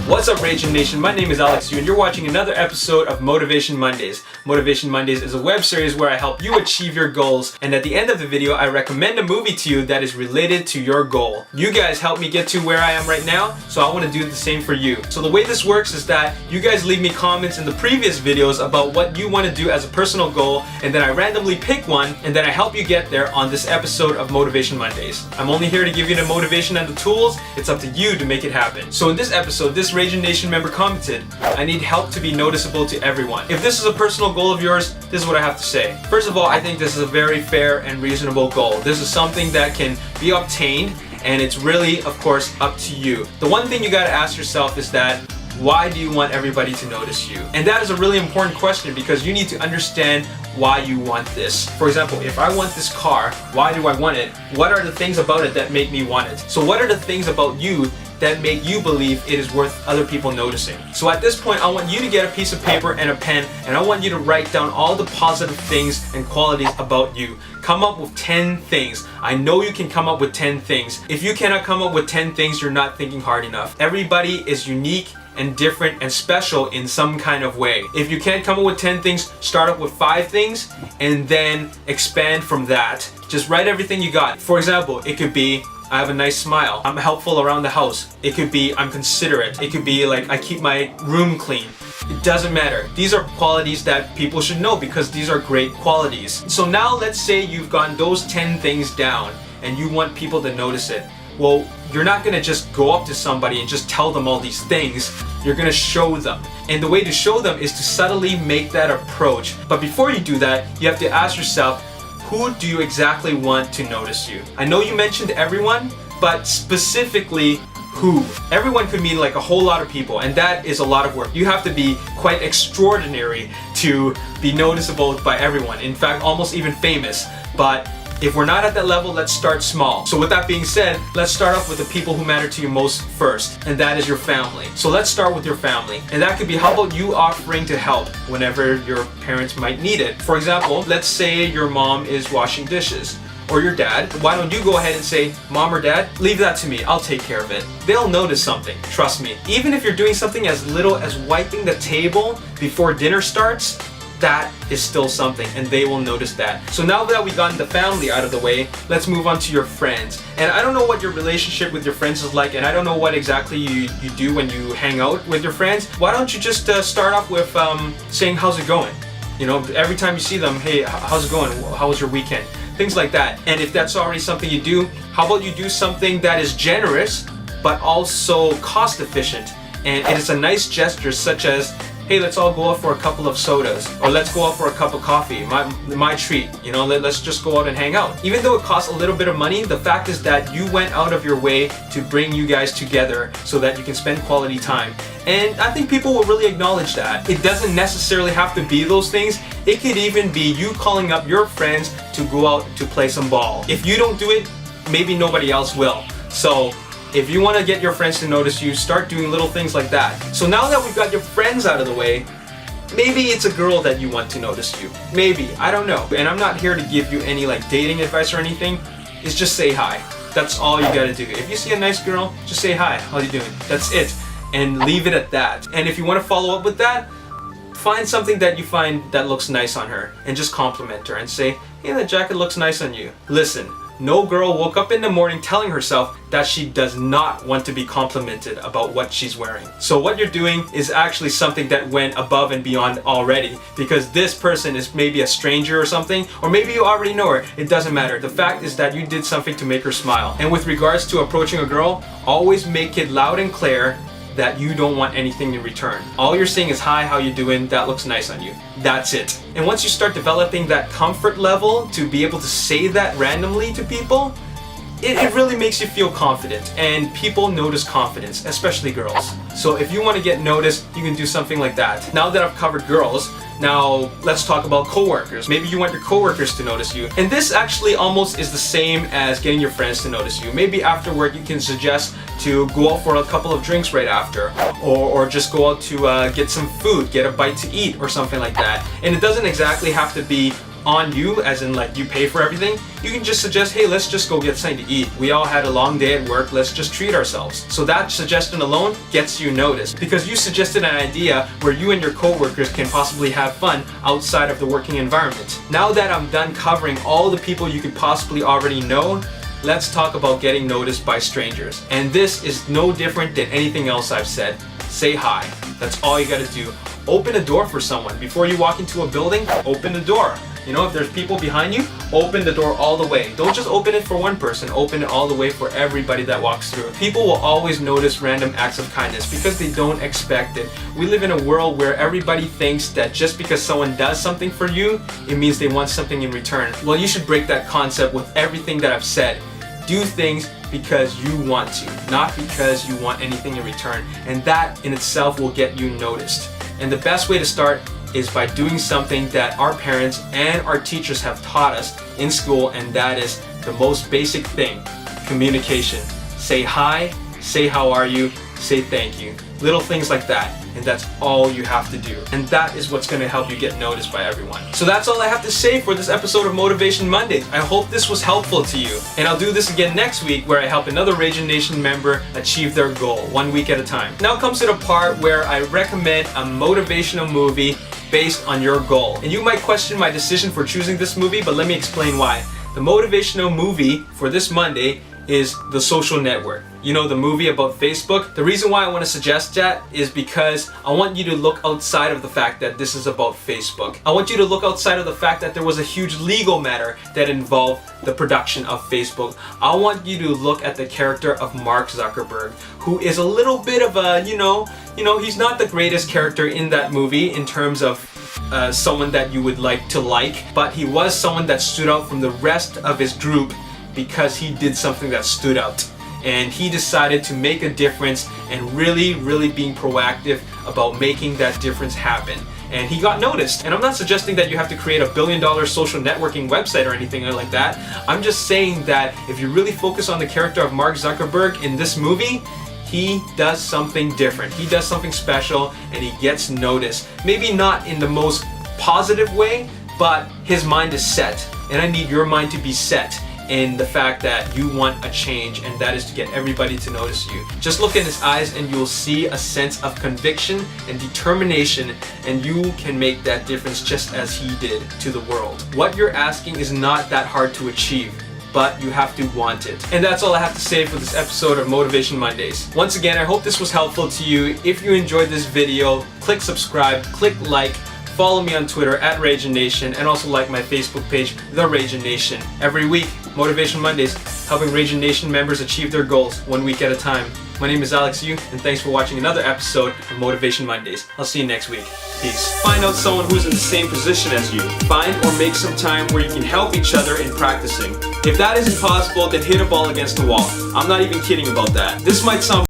What's up, Ragin Nation? My name is Alex Yu, and you're watching another episode of Motivation Mondays. Motivation Mondays is a web series where I help you achieve your goals, and at the end of the video, I recommend a movie to you that is related to your goal. You guys help me get to where I am right now, so I want to do the same for you. So the way this works is that you guys leave me comments in the previous videos about what you want to do as a personal goal, and then I randomly pick one, and then I help you get there on this episode of Motivation Mondays. I'm only here to give you the motivation and the tools. It's up to you to make it happen. So in this episode, this Ragin Nation member commented, I need help to be noticeable to everyone. If this is a personal goal of yours, this is what I have to say. First of all, I think this is a very fair and reasonable goal. This is something that can be obtained, and it's really, of course, up to you. The one thing you gotta ask yourself is that, why do you want everybody to notice you? And that is a really important question because you need to understand why you want this. For example, if I want this car, why do I want it? What are the things about it that make me want it? So what are the things about you that make you believe it is worth other people noticing? So at this point, I want you to get a piece of paper and a pen, and I want you to write down all the positive things and qualities about you. Come up with 10 things. I know you can come up with 10 things. If you cannot come up with 10 things, you're not thinking hard enough. Everybody is unique and different and special in some kind of way. If you can't come up with 10 things, start up with 5 things and then expand from that. Just write everything you got. For example, it could be, I have a nice smile. I'm helpful around the house. It could be, I'm considerate. It could be like, I keep my room clean. It doesn't matter. These are qualities that people should know because these are great qualities. So now let's say you've gotten those 10 things down and you want people to notice it. Well, you're not gonna just go up to somebody and just tell them all these things. You're gonna show them. And the way to show them is to subtly make that approach. But before you do that, you have to ask yourself, who do you exactly want to notice you? I know you mentioned everyone, but specifically who? Everyone could mean like a whole lot of people, and that is a lot of work. You have to be quite extraordinary to be noticeable by everyone. In fact, almost even famous. But if we're not at that level, let's start small. So with that being said, let's start off with the people who matter to you most first, and that is your family. So let's start with your family. And that could be, how about you offering to help whenever your parents might need it? For example, let's say your mom is washing dishes, or your dad. Why don't you go ahead and say, Mom or Dad, leave that to me, I'll take care of it. They'll notice something, trust me. Even if you're doing something as little as wiping the table before dinner starts, that is still something, and they will notice that. So now that we've gotten the family out of the way, let's move on to your friends. And I don't know what your relationship with your friends is like, and I don't know what exactly you do when you hang out with your friends. Why don't you just start off with saying, how's it going? You know, every time you see them, hey, how's it going? How was your weekend? Things like that. And if that's already something you do, how about you do something that is generous, but also cost efficient? And it is a nice gesture such as, hey, let's all go out for a couple of sodas, or let's go out for a cup of coffee, my treat, you know, let's just go out and hang out. Even though it costs a little bit of money, the fact is that you went out of your way to bring you guys together so that you can spend quality time. And I think people will really acknowledge that. It doesn't necessarily have to be those things. It could even be you calling up your friends to go out to play some ball. If you don't do it, maybe nobody else will. So if you want to get your friends to notice you, start doing little things like that. So now that we've got your friends out of the way, maybe it's a girl that you want to notice you. Maybe, I don't know. And I'm not here to give you any like dating advice or anything. It's just say hi. That's all you gotta do. If you see a nice girl, just say hi, how you doing? That's it. And leave it at that. And if you want to follow up with that, find something that you find that looks nice on her and just compliment her and say, hey, that jacket looks nice on you. Listen. No girl woke up in the morning telling herself that she does not want to be complimented about what she's wearing. So what you're doing is actually something that went above and beyond already, because this person is maybe a stranger or something, or maybe you already know her. It doesn't matter. The fact is that you did something to make her smile. And with regards to approaching a girl, always make it loud and clear that you don't want anything in return. All you're saying is, hi, how you doing? That looks nice on you. That's it. And once you start developing that comfort level to be able to say that randomly to people, it really makes you feel confident, and people notice confidence, especially girls. So if you want to get noticed, you can do something like that. Now that I've covered girls, now let's talk about coworkers. Maybe you want your coworkers to notice you. And this actually almost is the same as getting your friends to notice you. Maybe after work you can suggest to go out for a couple of drinks right after, or just go out to get some food, get a bite to eat or something like that. And it doesn't exactly have to be on you, as in like you pay for everything, you can just suggest, hey, let's just go get something to eat. We all had a long day at work, let's just treat ourselves. So that suggestion alone gets you noticed because you suggested an idea where you and your coworkers can possibly have fun outside of the working environment. Now that I'm done covering all the people you could possibly already know, let's talk about getting noticed by strangers. And this is no different than anything else I've said. Say hi. That's all you gotta do. Open a door for someone. Before you walk into a building, open the door. You know, if there's people behind you, open the door all the way. Don't just open it for one person, open it all the way for everybody that walks through. People will always notice random acts of kindness because they don't expect it. We live in a world where everybody thinks that just because someone does something for you, it means they want something in return. Well, you should break that concept with everything that I've said. Do things because you want to, not because you want anything in return. And that in itself will get you noticed. And the best way to start is by doing something that our parents and our teachers have taught us in school, and that is the most basic thing: communication. Say hi, say how are you, say thank you. Little things like that. And that's all you have to do. And that is what's gonna help you get noticed by everyone. So that's all I have to say for this episode of Motivation Mondays. I hope this was helpful to you. And I'll do this again next week where I help another Ragin Nation member achieve their goal, 1 week at a time. Now comes to the part where I recommend a motivational movie based on your goal. And you might question my decision for choosing this movie, but let me explain why. The motivational movie for this Monday is The Social Network. You know, the movie about Facebook? The reason why I want to suggest that is because I want you to look outside of the fact that this is about Facebook. I want you to look outside of the fact that there was a huge legal matter that involved the production of Facebook. I want you to look at the character of Mark Zuckerberg, who is a little bit of a, you know, he's not the greatest character in that movie in terms of someone that you would like to like, but he was someone that stood out from the rest of his group because he did something that stood out. And he decided to make a difference and really being proactive about making that difference happen. And he got noticed. And I'm not suggesting that you have to create a $1 billion social networking website or anything like that. I'm just saying that if you really focus on the character of Mark Zuckerberg in this movie, he does something different. He does something special and he gets noticed. Maybe not in the most positive way, but his mind is set. And I need your mind to be set in the fact that you want a change, and that is to get everybody to notice you. Just look in his eyes and you'll see a sense of conviction and determination, and you can make that difference just as he did to the world. What you're asking is not that hard to achieve, but you have to want it. And that's all I have to say for this episode of Motivation Mondays. Once again, I hope this was helpful to you. If you enjoyed this video, click subscribe, click like, follow me on Twitter at Ragin Nation, and also like my Facebook page, The Ragin Nation. Every week, Motivation Mondays, helping Ragin Nation members achieve their goals 1 week at a time. My name is Alex Yu, and thanks for watching another episode of Motivation Mondays. I'll see you next week. Peace. Find out someone who's in the same position as you. Find or make some time where you can help each other in practicing. If that isn't possible, then hit a ball against the wall. I'm not even kidding about that. This might sound